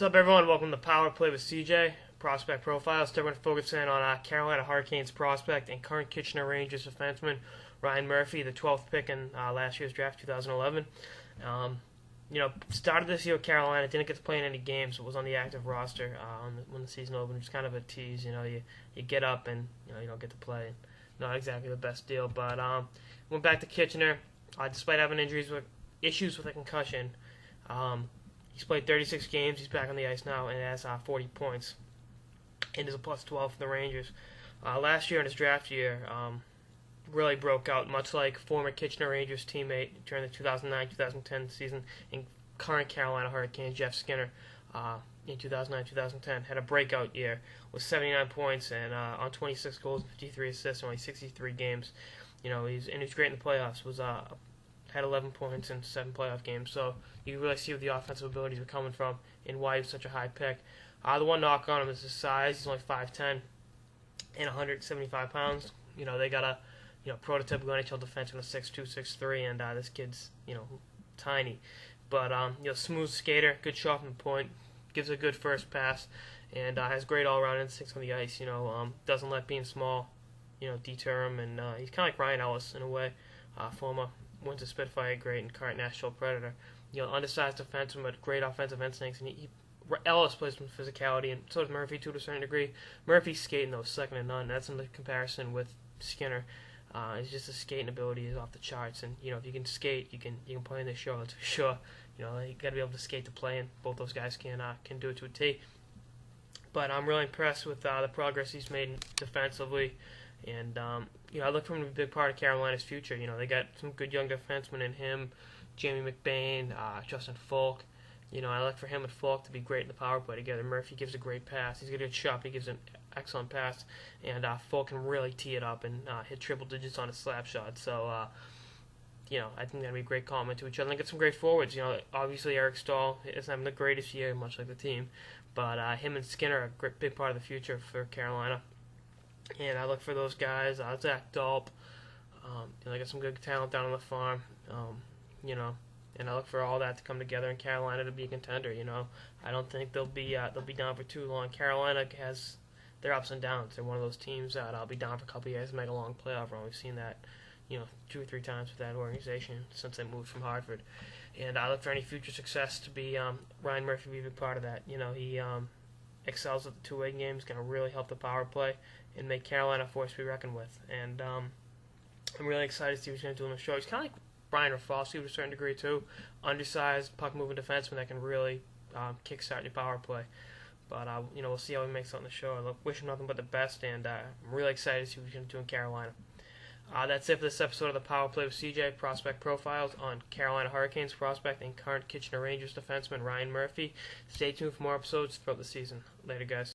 What's up, everyone? Welcome to Power Play with CJ, Prospect Profiles. Today we're going to focus in on Carolina Hurricanes prospect and current Kitchener Rangers defenseman Ryan Murphy, the 12th pick in last year's draft, 2011. Started this year with Carolina, didn't get to play in any games, but was on the active roster when the season opened, which is kind of a tease. You get up and you don't get to play. Not exactly the best deal, but went back to Kitchener. Despite having issues with a concussion, he's played 36 games. He's back on the ice now and has 40 points. And is a +12 for the Rangers. Last year in his draft year, really broke out, much like former Kitchener Rangers teammate during the 2009-2010 season and current Carolina Hurricanes Jeff Skinner in 2009-2010. Had a breakout year with 79 points and on 26 goals and 53 assists in only 63 games. He's great in the playoffs. Had 11 points in 7 playoff games. So you really see where the offensive abilities are coming from and why he was such a high pick. The one knock on him is his size. He's only 5'10" and 175 pounds. They got a prototypical NHL defenseman of 6'2", 6'3", and this kid's tiny, but smooth skater, good shot from the point, gives a good first pass, and has great all-around instincts on the ice. Doesn't let being small deter him, and he's kind of like Ryan Ellis in a way, former Winter Spitfire great and current Nashville Predator. Undersized defenseman but great offensive instincts, and Ellis plays with physicality, and so does Murphy to a certain degree. Murphy's skating though second to none. That's in the comparison with Skinner. It's just the skating ability is off the charts, and if you can skate, you can play in this show. That's for sure. You got to be able to skate to play, and both those guys can do it to a T. But I'm really impressed with the progress he's made defensively, and I look for him to be a big part of Carolina's future. They got some good young defensemen in him, Jamie McBain, Justin Falk. I look for him and Falk to be great in the power play together. Murphy gives a great pass. He's got a good shot. He gives an excellent pass, and Falk can really tee it up and hit triple digits on his slap shot. So, I think that'll be a great compliment to each other. And get some great forwards. Obviously Eric Stahl isn't having the greatest year, much like the team, but him and Skinner are a great, big part of the future for Carolina. And I look for those guys. Zach Dalp. They got some good talent down on the farm. And I look for all that to come together in Carolina to be a contender. I don't think they'll be down for too long. Carolina has their ups and downs. They're one of those teams that I'll be down for a couple of years and make a long playoff run. We've seen that, 2 or 3 times with that organization since they moved from Hartford. And I look for any future success to be Ryan Murphy be a big part of that. He excels at the two-way game. He's going to really help the power play and make Carolina a force to be reckoned with. And I'm really excited to see what he's going to do on the show. He's kind of like Brian Rafalski to a certain degree too, undersized puck-moving defenseman that can really kickstart your power play. But we'll see how he makes it on the show. I wish him nothing but the best, and I'm really excited to see what he's going to do in Carolina. That's it for this episode of the Power Play with CJ Prospect Profiles on Carolina Hurricanes prospect and current Kitchener Rangers defenseman Ryan Murphy. Stay tuned for more episodes throughout the season. Later, guys.